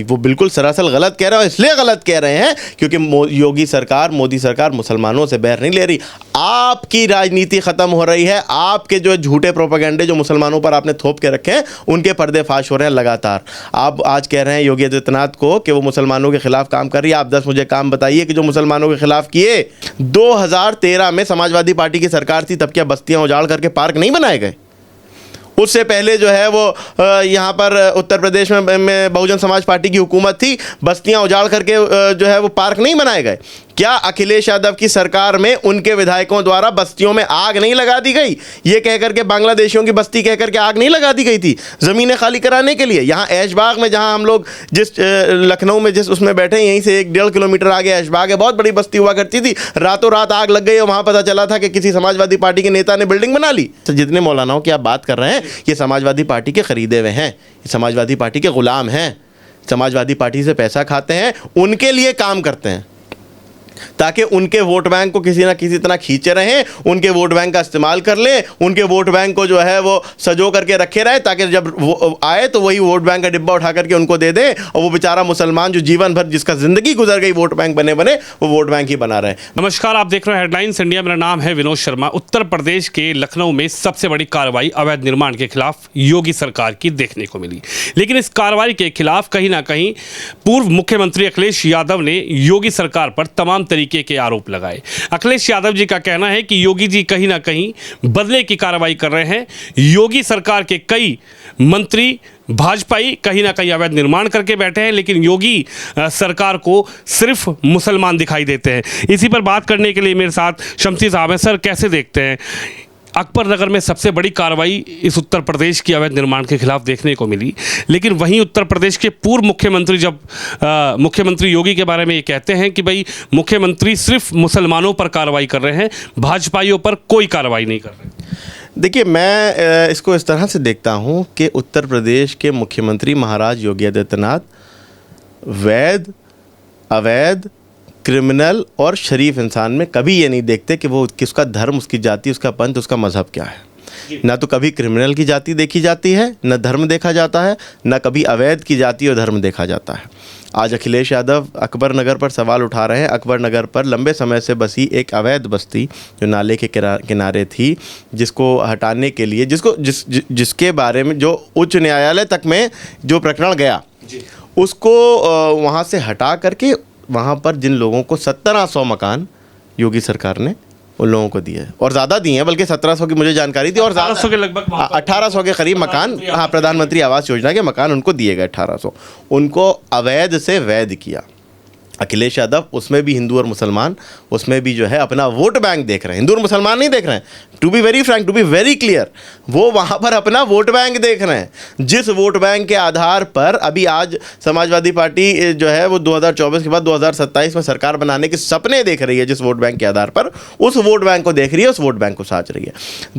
वो बिल्कुल सरासर गलत कह रहे हैं, इसलिए गलत कह रहे हैं क्योंकि योगी सरकार, मोदी सरकार मुसलमानों से बैर नहीं ले रही। आपकी राजनीति ख़त्म हो रही है, आपके जो झूठे प्रोपेगेंडे जो मुसलमानों पर आपने थोप के रखे हैं उनके पर्देफाश हो रहे हैं लगातार। आप आज कह रहे हैं योगी आदित्यनाथ को कि वो मुसलमानों के खिलाफ काम कर रही है। आप 10 मुझे काम बताइए कि जो मुसलमानों के खिलाफ किए। 2013 में समाजवादी पार्टी की सरकार थी, तब क्या बस्तियां उजाड़ करके पार्क नहीं बनाए गए? उससे पहले जो है वो यहाँ पर उत्तर प्रदेश में बहुजन समाज पार्टी की हुकूमत थी, बस्तियां उजाड़ करके जो है वो पार्क नहीं बनाए गए। क्या अखिलेश यादव की सरकार में उनके विधायकों द्वारा बस्तियों में आग नहीं लगा दी गई? ये कहकर के बांग्लादेशियों की बस्ती कहकर के आग नहीं लगा दी गई थी ज़मीनें खाली कराने के लिए? यहाँ ऐशबाग में, जहाँ हम लोग जिस लखनऊ में जिस उसमें बैठे हैं, यहीं से 1-1.5 किलोमीटर आगे ऐशबाग है, बहुत बड़ी बस्ती हुआ करती थी। रातों रात आग लग गई और वहाँ पता चला था कि किसी समाजवादी पार्टी के नेता ने बिल्डिंग बना ली। तो जितने मौलानाओं की आप बात कर रहे हैं, ये समाजवादी पार्टी के खरीदे हुए हैं, ये समाजवादी पार्टी के गुलाम हैं, समाजवादी पार्टी से पैसा खाते हैं, उनके लिए काम करते हैं ताकि उनके वोट बैंक को किसी ना किसी तरह खींचे रहें, उनके वोट बैंक का इस्तेमाल कर लें, उनके वोट बैंक को जो है वो सजो करके रखे रहे ताकि जब वो आए तो वही वोट बैंक का डिब्बा उठा करके उनको दे दें और वो बेचारा मुसलमान जो जीवन भर जिसका ज़िंदगी गुजर गई वोट बैंक बने बने, वो वोट बैंक ही बना रहे। नमस्कार, आप देख रहे हैं हेडलाइंस इंडिया। मेरा नाम है विनोद शर्मा। उत्तर प्रदेश के लखनऊ में सबसे बड़ी कार्रवाई अवैध निर्माण के खिलाफ योगी सरकार की देखने को मिली, लेकिन इस कार्रवाई के खिलाफ कहीं ना कहीं पूर्व मुख्यमंत्री अखिलेश यादव ने योगी सरकार पर तमाम तरीके के आरोप लगाए। अखिलेश यादव जी का कहना है कि योगी जी कहीं ना कहीं बदले की कार्रवाई कर रहे हैं। योगी सरकार के कई मंत्री भाजपाई कहीं ना कहीं अवैध निर्माण करके बैठे हैं, लेकिन योगी सरकार को सिर्फ मुसलमान दिखाई देते हैं। इसी पर बात करने के लिए मेरे साथ शमसी साहब हैं। सर, कैसे देखते हैं अकबर नगर में सबसे बड़ी कार्रवाई इस उत्तर प्रदेश की अवैध निर्माण के खिलाफ देखने को मिली, लेकिन वहीं उत्तर प्रदेश के पूर्व मुख्यमंत्री जब मुख्यमंत्री योगी के बारे में ये कहते हैं कि भाई मुख्यमंत्री सिर्फ मुसलमानों पर कार्रवाई कर रहे हैं, भाजपाइयों पर कोई कार्रवाई नहीं कर रहे। देखिए, मैं इसको इस तरह से देखता हूँ कि उत्तर प्रदेश के मुख्यमंत्री महाराज योगी आदित्यनाथ वैध, अवैध, क्रिमिनल और शरीफ इंसान में कभी ये नहीं देखते कि वो किसका धर्म, उसकी जाति, उसका पंथ, उसका मज़हब क्या है। ना तो कभी क्रिमिनल की जाति देखी जाती है, न धर्म देखा जाता है, ना कभी अवैध की जाति और धर्म देखा जाता है। आज अखिलेश यादव अकबर नगर पर सवाल उठा रहे हैं। अकबर नगर पर लंबे समय से बसी एक अवैध बस्ती जो नाले के किनारे थी, जिसको हटाने के लिए जिसके बारे में जो उच्च न्यायालय तक में जो प्रकरण गया, उसको वहाँ से हटा करके वहाँ पर जिन लोगों को 1700 मकान योगी सरकार ने उन लोगों को दिए, और ज़्यादा दिए हैं, बल्कि 1700 की मुझे जानकारी थी, और 1800 के लगभग 1800 के करीब मकान, हाँ, प्रधानमंत्री आवास योजना के मकान उनको दिए गए। 1800 उनको अवैध से वैध किया। अखिलेश यादव उसमें भी हिंदू और मुसलमान, उसमें भी जो है अपना वोट बैंक देख रहे हैं, हिंदू और मुसलमान नहीं देख रहे हैं। To be very frank, to be very clear, वो वहाँ पर अपना वोट बैंक देख रहे हैं, जिस वोट बैंक के आधार पर अभी आज समाजवादी पार्टी जो है वो 2024 के बाद 2027 में सरकार बनाने के सपने देख रही है। जिस वोट बैंक के आधार पर उस वोट बैंक को देख रही है, उस वोट बैंक को साज रही है।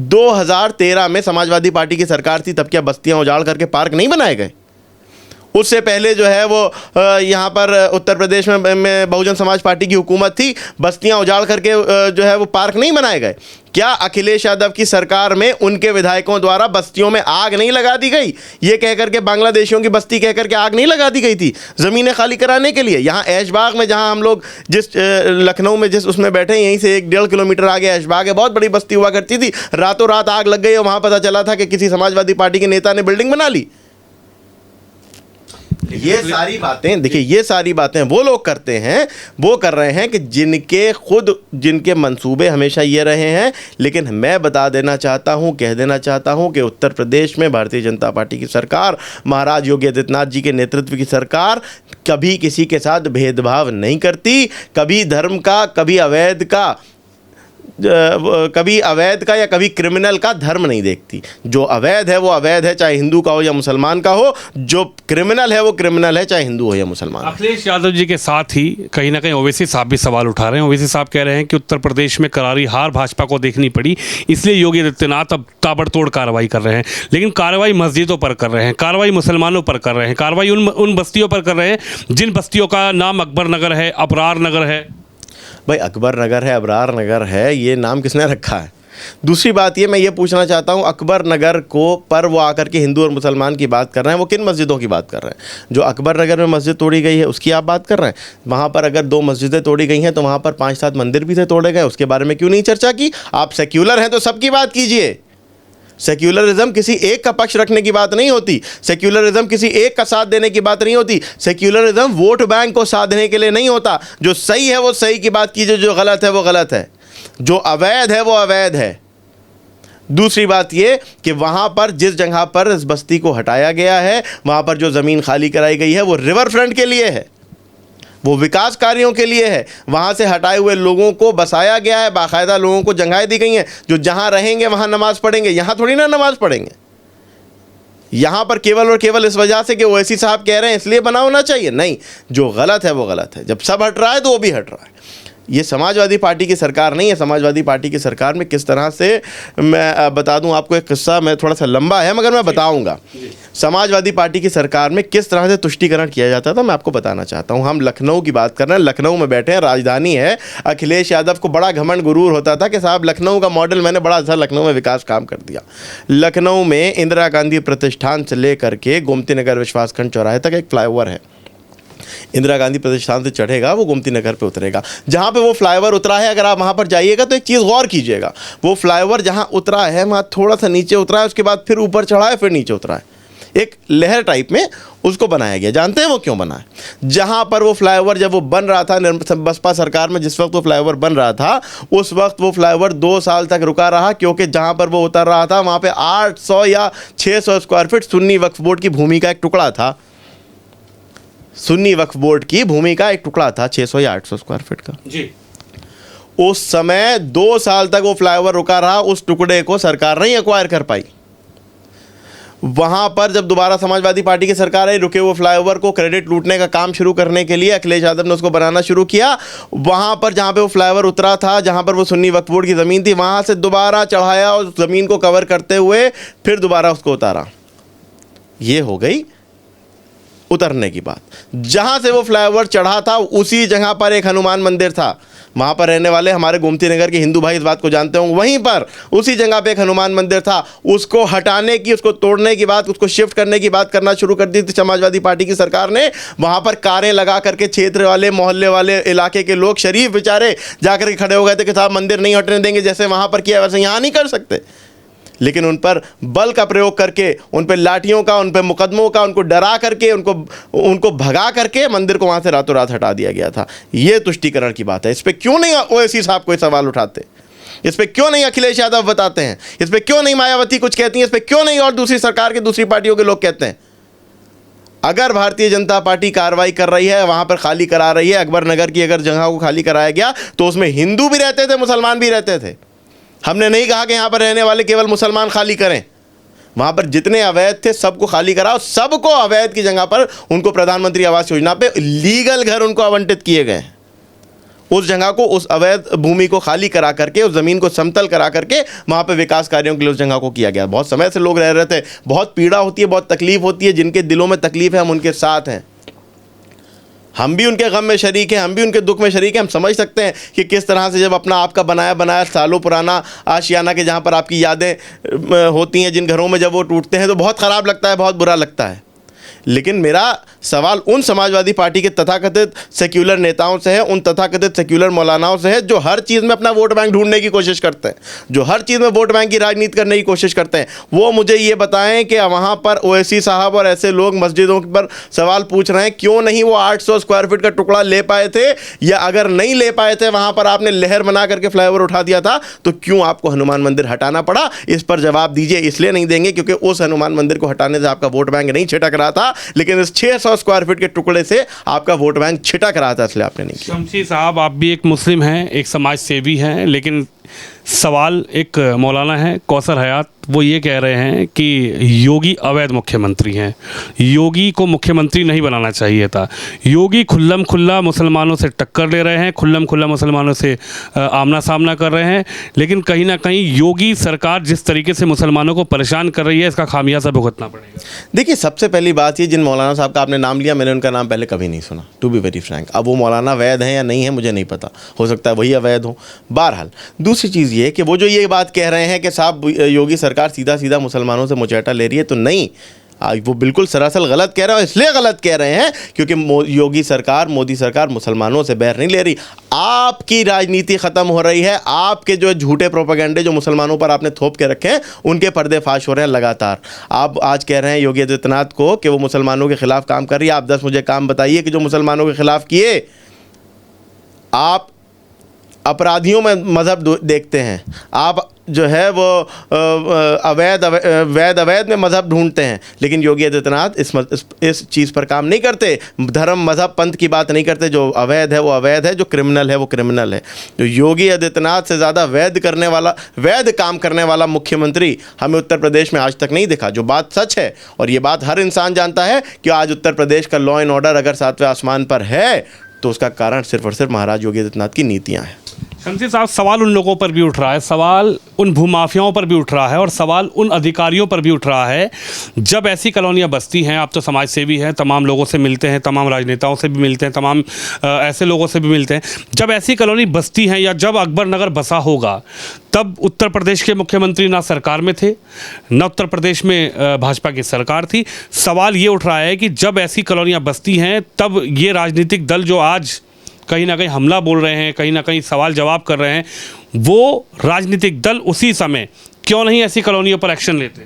2013 में समाजवादी पार्टी की सरकार थी, तब क्या बस्तियाँ उजाड़ करके पार्क नहीं बनाए गए? उससे पहले जो है वो यहाँ पर उत्तर प्रदेश में बहुजन समाज पार्टी की हुकूमत थी, बस्तियां उजाड़ करके जो है वो पार्क नहीं बनाए गए। क्या अखिलेश यादव की सरकार में उनके विधायकों द्वारा बस्तियों में आग नहीं लगा दी गई? ये कहकर के बांग्लादेशियों की बस्ती कहकर के आग नहीं लगा दी गई थी ज़मीनें खाली कराने के लिए? यहाँ ऐशबाग में, जहाँ हम लोग जिस लखनऊ में जिस उसमें बैठे हैं, यहीं से 1-1.5 किलोमीटर आगे ऐशबाग है, बहुत बड़ी बस्ती हुआ करती थी। रातों रात आग लग गई और वहाँ पता चला था कि किसी समाजवादी पार्टी के नेता ने बिल्डिंग बना ली। ये सारी बातें, देखिए, ये सारी बातें वो लोग करते हैं, वो कर रहे हैं कि जिनके मंसूबे हमेशा ये रहे हैं। लेकिन मैं बता देना चाहता हूँ, कह देना चाहता हूँ कि उत्तर प्रदेश में भारतीय जनता पार्टी की सरकार, महाराज योगी आदित्यनाथ जी के नेतृत्व की सरकार कभी किसी के साथ भेदभाव नहीं करती, कभी धर्म का, कभी अवैध का या कभी क्रिमिनल का धर्म नहीं देखती। जो अवैध है वो अवैध है, चाहे हिंदू का हो या मुसलमान का हो। जो क्रिमिनल है वो क्रिमिनल है, चाहे हिंदू हो या मुसलमान। अखिलेश यादव जी के साथ ही कहीं ना कहीं ओवैसी साहब भी सवाल उठा रहे हैं। ओवैसी साहब कह रहे हैं कि उत्तर प्रदेश में करारी हार भाजपा को देखनी पड़ी, इसलिए योगी आदित्यनाथ अब ताबड़तोड़ कार्रवाई कर रहे हैं। लेकिन कार्रवाई मस्जिदों पर कर रहे हैं, कार्रवाई मुसलमानों पर कर रहे हैं, कार्रवाई उन बस्तियों पर कर रहे हैं जिन बस्तियों का नाम अकबर नगर है, अबरार नगर है। भाई, अकबर नगर है, अबरार नगर है, ये नाम किसने रखा है? दूसरी बात ये मैं ये पूछना चाहता हूँ, अकबर नगर को पर वो आकर के हिंदू और मुसलमान की बात कर रहे हैं, वो किन मस्जिदों की बात कर रहे हैं? जो अकबर नगर में मस्जिद तोड़ी गई है उसकी आप बात कर रहे हैं? वहाँ पर अगर 2 मस्जिदें तोड़ी गई हैं तो वहाँ पर 5-7 मंदिर भी थे तोड़े गए, उसके बारे में क्यों नहीं चर्चा की? आप सेक्युलर हैं तो सबकी बात कीजिए। सेक्युलरिज्म किसी एक का पक्ष रखने की बात नहीं होती, सेक्युलरिज्म किसी एक का साथ देने की बात नहीं होती, सेक्युलरिज्म वोट बैंक को साधने के लिए नहीं होता। जो सही है वो सही की बात कीजिए, जो गलत है वो गलत है, जो अवैध है वो अवैध है। दूसरी बात ये कि वहाँ पर जिस जगह पर इस बस्ती को हटाया गया है, वहाँ पर जो ज़मीन खाली कराई गई है वो रिवर फ्रंट के लिए है, वो विकास कार्यों के लिए है। वहाँ से हटाए हुए लोगों को बसाया गया है, बाकायदा लोगों को जगहें दी गई हैं, जो जहाँ रहेंगे वहाँ नमाज़ पढ़ेंगे। यहाँ थोड़ी ना नमाज़ पढ़ेंगे, यहाँ पर केवल और केवल इस वजह से कि ओवैसी साहब कह रहे हैं इसलिए बना होना चाहिए। नहीं, जो गलत है वो गलत है। जब सब हट रहा है तो वो भी हट रहा है। ये समाजवादी पार्टी की सरकार नहीं है। समाजवादी पार्टी की सरकार में किस तरह से, मैं बता दूं आपको एक किस्सा, मैं थोड़ा सा लंबा है मगर मैं बताऊंगा। समाजवादी पार्टी की सरकार में किस तरह से तुष्टीकरण किया जाता था मैं आपको बताना चाहता हूं। हम लखनऊ की बात कर रहे हैं, लखनऊ में बैठे हैं, राजधानी है। अखिलेश यादव को बड़ा घमंड गुरूर होता था कि साहब लखनऊ का मॉडल मैंने बड़ा अच्छा लखनऊ में विकास काम कर दिया। लखनऊ में इंदिरा गांधी प्रतिष्ठान से लेकर के गोमती नगर विश्वासखंड चौराहे तक एक फ्लाईओवर है। इंदिरा गांधी प्रतिष्ठान से चढ़ेगा वो गोमती नगर पे उतरेगा। जहाँ पे वो फ्लाईओवर उतरा है, अगर आप वहाँ पर जाइएगा तो एक चीज़ गौर कीजिएगा, वो फ्लाईओवर जहाँ उतरा है वहाँ थोड़ा सा नीचे उतरा है, उसके बाद फिर ऊपर चढ़ा है, फिर नीचे उतरा है, एक लहर टाइप में उसको बनाया गया। जानते हैं वो क्यों बना है? जहाँ पर वो फ्लाईओवर जब वो बन रहा था, बसपा सरकार में जिस वक्त वो फ्लाईओवर बन रहा था, उस वक्त वो फ्लाईओवर 2 साल तक रुका रहा, क्योंकि जहाँ पर वो उतर रहा था वहाँ पे 800 या 600 स्क्वायर फीट सुन्नी वक्फ बोर्ड की भूमि का एक टुकड़ा था। सुन्नी वक्फ बोर्ड की भूमि का एक टुकड़ा था 600 या 800 स्क्वायर फीट का जी। उस समय 2 साल तक वो फ्लाईओवर रुका रहा, उस टुकड़े को सरकार नहीं एक्वायर कर पाई। वहां पर जब दोबारा समाजवादी पार्टी की सरकार आई, रुके हुए फ्लाईओवर को क्रेडिट लूटने का काम शुरू करने के लिए अखिलेश यादव ने उसको बनाना शुरू किया। वहां पर जहां पे वो फ्लाईओवर उतरा था, जहां पर वो सुन्नी वक्फ बोर्ड की ज़मीन थी, वहां से दोबारा चढ़ाया, उस ज़मीन को कवर करते हुए फिर दोबारा उसको उतारा। ये हो गई उतरने की बात। जहां से वो फ्लाईओवर चढ़ा था उसी जगह पर एक हनुमान मंदिर था। वहां पर रहने वाले हमारे गोमती नगर के हिंदू भाई इस बात को जानते होंगे। वहीं पर उसी जगह पे एक हनुमान मंदिर था। उसको हटाने की, उसको तोड़ने की बात, उसको शिफ्ट करने की बात करना शुरू कर दी थी समाजवादी पार्टी की सरकार ने। वहां पर कारें लगा करके क्षेत्र वाले, मोहल्ले वाले, इलाके के लोग, शरीफ बेचारे जाकर के खड़े हो गए थे कि साहब मंदिर नहीं हटने देंगे। जैसे वहां पर किया वैसे यहाँ नहीं कर सकते। लेकिन उन पर बल का प्रयोग करके, उन पर लाठियों का, उन पर मुकदमों का, उनको डरा करके, उनको भगा करके मंदिर को वहाँ से रातों रात हटा दिया गया था। ये तुष्टीकरण की बात है। इस पर क्यों नहीं ओवैसी साहब कोई सवाल उठाते? इस पर क्यों नहीं अखिलेश यादव बताते हैं? इस पर क्यों नहीं मायावती कुछ कहती हैं? इस पर क्यों नहीं और दूसरी सरकार के, दूसरी पार्टियों के लोग कहते हैं? अगर भारतीय जनता पार्टी कार्रवाई कर रही है, वहाँ पर खाली करा रही है, अकबर नगर की अगर जगह को खाली कराया गया तो उसमें हिंदू भी रहते थे, मुसलमान भी रहते थे। हमने नहीं कहा कि यहाँ पर रहने वाले केवल मुसलमान खाली करें। वहाँ पर जितने अवैध थे सबको खाली कराओ। सबको अवैध की जगह पर उनको प्रधानमंत्री आवास योजना पे लीगल घर उनको आवंटित किए गए। उस जगह को, उस अवैध भूमि को खाली करा करके, उस ज़मीन को समतल करा करके वहाँ पे विकास कार्यों के लिए उस जगह को किया गया। बहुत समय से लोग रह रहे थे, बहुत पीड़ा होती है, बहुत तकलीफ होती है। जिनके दिलों में तकलीफ है हम उनके साथ हैं। हम भी उनके गम में शरीक हैं, हम भी उनके दुख में शरीक हैं। हम समझ सकते हैं कि किस तरह से जब अपना आपका बनाया सालों पुराना आशियाना के जहाँ पर आपकी यादें होती हैं, जिन घरों में जब वो टूटते हैं तो बहुत ख़राब लगता है, बहुत बुरा लगता है। लेकिन मेरा सवाल उन समाजवादी पार्टी के तथाकथित सेक्युलर नेताओं से है, उन तथाकथित सेक्युलर मौलानाओं से है, जो हर चीज़ में अपना वोट बैंक ढूंढने की कोशिश करते हैं, जो हर चीज़ में वोट बैंक की राजनीति करने की कोशिश करते हैं। वो मुझे ये बताएं कि वहाँ पर ओवैसी साहब और ऐसे लोग मस्जिदों पर सवाल पूछ रहे हैं, क्यों नहीं वो 800 स्क्वायर फीट का टुकड़ा ले पाए थे, या अगर नहीं ले पाए थे, वहाँ पर आपने लहर बना करके फ्लाईओवर उठा दिया था, तो क्यों आपको हनुमान मंदिर हटाना पड़ा? इस पर जवाब दीजिए। इसलिए नहीं देंगे क्योंकि उस हनुमान मंदिर को हटाने से आपका वोट बैंक नहीं छिटक रहा था, लेकिन इस 600 स्क्वायर फीट के टुकड़े से आपका वोट बैंक छिटक रहा था, इसलिए आपने नहीं किया। शमशी साहब, आप भी एक मुस्लिम हैं, एक समाज सेवी हैं, लेकिन सवाल एक मौलाना है कौसर हयात, वो ये कह रहे हैं कि योगी अवैध मुख्यमंत्री हैं, योगी को मुख्यमंत्री नहीं बनाना चाहिए था। योगी खुल्लम खुल्ला मुसलमानों से टक्कर ले रहे हैं, खुल्लम खुल्ला मुसलमानों से आमना सामना कर रहे हैं, लेकिन कहीं ना कहीं योगी सरकार जिस तरीके से मुसलमानों को परेशान कर रही है, इसका खामियाजा भुगतना पड़ेगा। देखिए, सबसे पहली बात ये, जिन मौलाना साहब का आपने नाम लिया, मैंने उनका नाम पहले कभी नहीं सुना, टू बी वेरी फ्रैंक। अब वो मौलाना वैध हैं या नहीं है मुझे नहीं पता, हो सकता है वही अवैध हो। बहरहाल, दूसरी दूसरी चीज़ ये कि वो जो ये बात कह रहे हैं कि साहब योगी सरकार सीधा सीधा मुसलमानों से मुचैटा ले रही है, तो नहीं, वो बिल्कुल सरासर गलत कह रहे हैं। इसलिए गलत कह रहे हैं क्योंकि योगी सरकार, मोदी सरकार मुसलमानों से बैर नहीं ले रही। आपकी राजनीति ख़त्म हो रही है। आपके जो झूठे प्रोपेगेंडे जो मुसलमानों पर आपने थोप के रखे हैं, उनके पर्दे फाश हो रहे हैं लगातार। आप आज कह रहे हैं योगी आदित्यनाथ को कि वो मुसलमानों के खिलाफ काम कर रही है। आप 10 मुझे काम बताइए कि जो मुसलमानों के खिलाफ किए। आप अपराधियों में मज़हब देखते हैं, आप जो है वो अवैध में मज़हब ढूंढते हैं, लेकिन योगी आदित्यनाथ इस चीज़ पर काम नहीं करते। धर्म, मज़हब, पंथ की बात नहीं करते। जो अवैध है वो अवैध है, जो क्रिमिनल है वो क्रिमिनल है। तो योगी आदित्यनाथ से ज़्यादा वैध काम करने वाला मुख्यमंत्री हमें उत्तर प्रदेश में आज तक नहीं दिखा। जो बात सच है, और ये बात हर इंसान जानता है कि आज उत्तर प्रदेश का लॉ एंड ऑर्डर अगर 7वें आसमान पर है, तो उसका कारण सिर्फ और सिर्फ महाराज योगी आदित्यनाथ की नीतियाँ हैं। शमसी साहब, सवाल उन लोगों पर भी उठ रहा है, सवाल उन भूमाफियाओं पर भी उठ रहा है, और सवाल उन अधिकारियों पर भी उठ रहा है। जब ऐसी कॉलोनियाँ बसती हैं, आप तो समाज सेवी हैं, तमाम लोगों से मिलते हैं, तमाम राजनेताओं से भी मिलते हैं, तमाम ऐसे लोगों से भी मिलते हैं। जब ऐसी कॉलोनी बसती हैं, या जब अकबर नगर बसा होगा, तब उत्तर प्रदेश के मुख्यमंत्री ना सरकार में थे, न उत्तर प्रदेश में भाजपा की सरकार थी। सवाल ये उठ रहा है कि जब ऐसी कॉलोनियाँ बसती हैं, तब ये राजनीतिक दल जो आज कहीं ना कहीं हमला बोल रहे हैं, कहीं ना कहीं सवाल जवाब कर रहे हैं, वो राजनीतिक दल उसी समय क्यों नहीं ऐसी कॉलोनियों पर एक्शन लेते?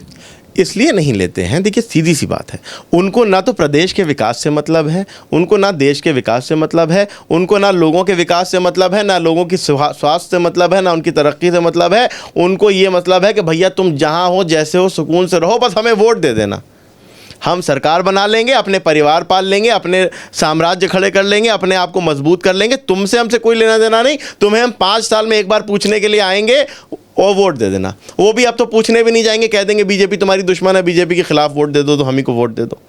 इसलिए नहीं लेते हैं, देखिए सीधी सी बात है, उनको ना तो प्रदेश के विकास से मतलब है, उनको ना देश के विकास से मतलब है, उनको ना लोगों के विकास से मतलब है, ना लोगों की स्वास्थ्य से मतलब है, ना उनकी तरक्की से मतलब है। उनको ये मतलब है कि भैया तुम जहाँ हो, जैसे हो, सुकून से रहो, बस हमें वोट दे देना। हम सरकार बना लेंगे, अपने परिवार पाल लेंगे, अपने साम्राज्य खड़े कर लेंगे, अपने आप को मजबूत कर लेंगे। तुमसे हमसे कोई लेना देना नहीं। तुम्हें हम 5 साल में एक बार पूछने के लिए आएंगे और वोट दे देना। वो भी अब तो पूछने भी नहीं जाएंगे, कह देंगे बीजेपी तुम्हारी दुश्मन है, बीजेपी के खिलाफ वोट दे दो, तो हम ही को वोट दे दो।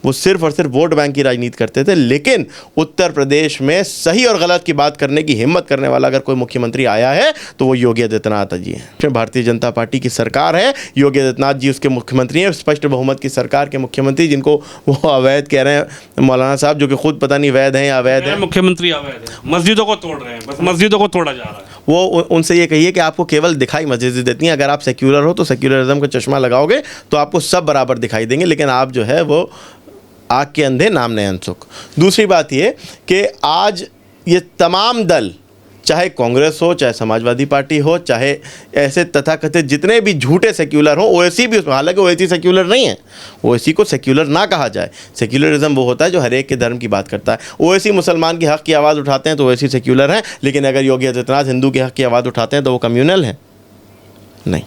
वो सिर्फ और सिर्फ वोट बैंक की राजनीति करते थे। लेकिन उत्तर प्रदेश में सही और गलत की बात करने की हिम्मत करने वाला अगर कोई मुख्यमंत्री आया है, तो वो योगी आदित्यनाथ जी हैं। भारतीय जनता पार्टी की सरकार है, योगी आदित्यनाथ जी उसके मुख्यमंत्री हैं, स्पष्ट बहुमत की सरकार के मुख्यमंत्री, जिनको वो अवैध कह रहे हैं मौलाना साहब, जो कि खुद पता नहीं वैध हैं या अवैध हैं। मुख्यमंत्री अवैध है, मस्जिदों को तोड़ रहे हैं, बस मस्जिदों को तोड़ा जा रहा है। वो उनसे ये कहिए कि आपको केवल दिखाई मस्जिद देती हैं। अगर आप सेक्युलर हो तो सेक्युलरिज्म का चश्मा लगाओगे तो आपको सब बराबर दिखाई देंगे, लेकिन आप जो है वो आग के अंधे नाम नयन सुख। दूसरी बात ये कि आज ये तमाम दल, चाहे कांग्रेस हो, चाहे समाजवादी पार्टी हो, चाहे ऐसे तथाकथित जितने भी झूठे सेक्युलर हो, ओवैसी भी, हालांकि ओवैसी सेक्युलर नहीं है, ओवैसी को सेक्युलर ना कहा जाए। सेक्युलरिज्म वो होता है जो हर एक के धर्म की बात करता है। ओवैसी मुसलमान के हक़ की आवाज़ उठाते हैं तो ओवैसी सेक्युलर हैं, लेकिन अगर योगी आदित्यनाथ हिंदू के हक़ की आवाज़ उठाते हैं तो वो कम्युनल है? नहीं।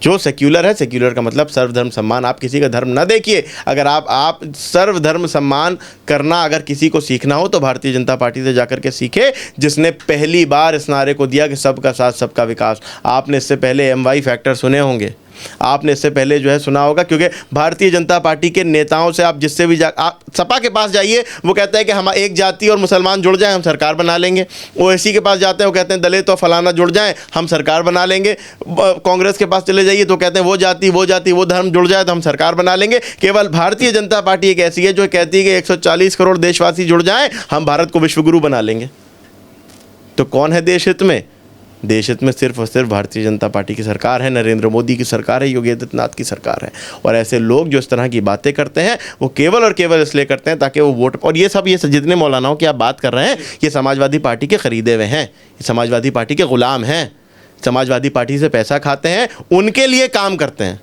जो सेक्युलर है, सेक्युलर का मतलब सर्वधर्म सम्मान। आप किसी का धर्म ना देखिए। अगर आप सर्वधर्म सम्मान करना अगर किसी को सीखना हो तो भारतीय जनता पार्टी से जाकर के सीखे, जिसने पहली बार इस नारे को दिया कि सबका साथ सबका विकास। आपने इससे पहले MY फैक्टर सुने होंगे, आपने इससे पहले जो है सुना होगा, क्योंकि भारतीय जनता पार्टी के नेताओं से आप जिससे भी आप सपा के पास जाइए, वो कहता है कि हम एक जाति और मुसलमान जुड़ जाएं, हम सरकार बना लेंगे। ओवैसी के पास जाते हैं, वो कहते हैं दलित और फलाना जुड़ जाएं, हम सरकार बना लेंगे। कांग्रेस के पास चले जाइए तो कहते हैं वो जाति वो धर्म जुड़ जाए तो हम सरकार बना लेंगे। केवल भारतीय जनता पार्टी एक ऐसी है जो कहती है कि 140 करोड़ देशवासी जुड़ जाएं, हम भारत को विश्वगुरु बना लेंगे। तो कौन है देश हित में? देश हित में सिर्फ और सिर्फ भारतीय जनता पार्टी की सरकार है, नरेंद्र मोदी की सरकार है, योगी आदित्यनाथ की सरकार है। और ऐसे लोग जो इस तरह की बातें करते हैं, वो केवल और केवल इसलिए करते हैं ताकि वो वोट, और ये जितने मौलानाओं की आप बात कर रहे हैं, ये समाजवादी पार्टी के खरीदे हुए हैं, ये समाजवादी पार्टी के गुलाम हैं, समाजवादी पार्टी से पैसा खाते हैं, उनके लिए काम करते हैं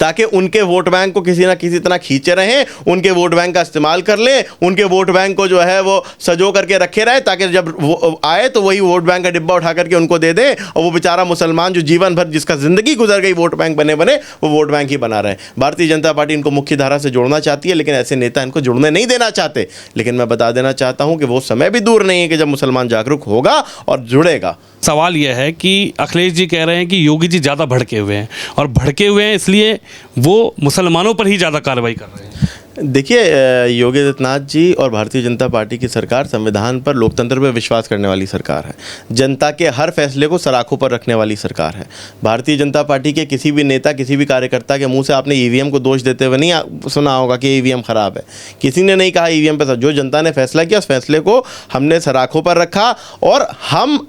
ताकि उनके वोट बैंक को किसी ना किसी तरह खींचे रहें, उनके वोट बैंक का इस्तेमाल कर लें, उनके वोट बैंक को जो है वो सजो करके रखे रहे, ताकि जब वो आए तो वही वोट बैंक का डिब्बा उठा करके उनको दे दें, और वो बेचारा मुसलमान जो जीवन भर जिसका ज़िंदगी गुजर गई वोट बैंक बने वो वोट बैंक ही बना रहे। भारतीय जनता पार्टी इनको मुख्य धारा से जोड़ना चाहती है, लेकिन ऐसे नेता इनको जुड़ने नहीं देना चाहते। लेकिन मैं बता देना चाहता हूँ कि वो समय भी दूर नहीं है कि जब मुसलमान जागरूक होगा और जुड़ेगा। सवाल यह है कि अखिलेश जी कह रहे हैं कि योगी जी ज़्यादा भड़के हुए हैं, और भड़के हुए हैं इसलिए वो मुसलमानों पर ही ज़्यादा कार्रवाई कर रहे हैं। देखिए, योगी आदित्यनाथ जी और भारतीय जनता पार्टी की सरकार संविधान पर, लोकतंत्र पर विश्वास करने वाली सरकार है, जनता के हर फैसले को सराखों पर रखने वाली सरकार है। भारतीय जनता पार्टी के किसी भी नेता, किसी भी कार्यकर्ता के मुंह से आपने EVM को दोष देते हुए नहीं सुना होगा कि EVM ख़राब है। किसी ने नहीं कहा EVM पर। जो जनता ने फैसला किया उस फैसले को हमने सराखों पर रखा, और हम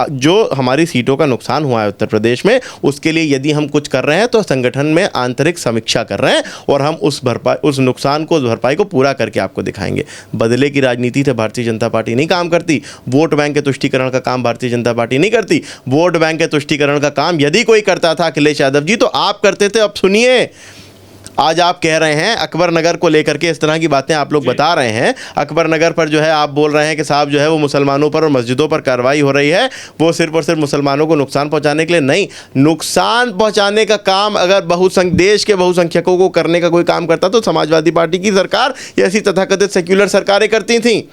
जो हमारी सीटों का नुकसान हुआ है उत्तर प्रदेश में, उसके लिए यदि हम कुछ कर रहे हैं तो संगठन में आंतरिक समीक्षा कर रहे हैं और हम उस नुकसान को, उस भरपाई को पूरा करके आपको दिखाएंगे। बदले की राजनीति से भारतीय जनता पार्टी नहीं काम करती। वोट बैंक के तुष्टीकरण का काम भारतीय जनता पार्टी नहीं करती। वोट बैंक के तुष्टीकरण का काम यदि कोई करता था अखिलेश यादव जी, तो आप करते थे। अब सुनिए, आज आप कह रहे हैं अकबर नगर को लेकर के इस तरह की बातें आप लोग बता रहे हैं। अकबर नगर पर जो है आप बोल रहे हैं कि साहब जो है वो मुसलमानों पर और मस्जिदों पर कार्रवाई हो रही है, वो सिर्फ और सिर्फ मुसलमानों को नुकसान पहुंचाने के लिए नहीं। नुकसान पहुंचाने का काम अगर देश के बहुसंख्यकों को करने का कोई काम करता तो समाजवादी पार्टी की सरकार या ऐसी तथाकथित सेक्युलर सरकारें करती थीं।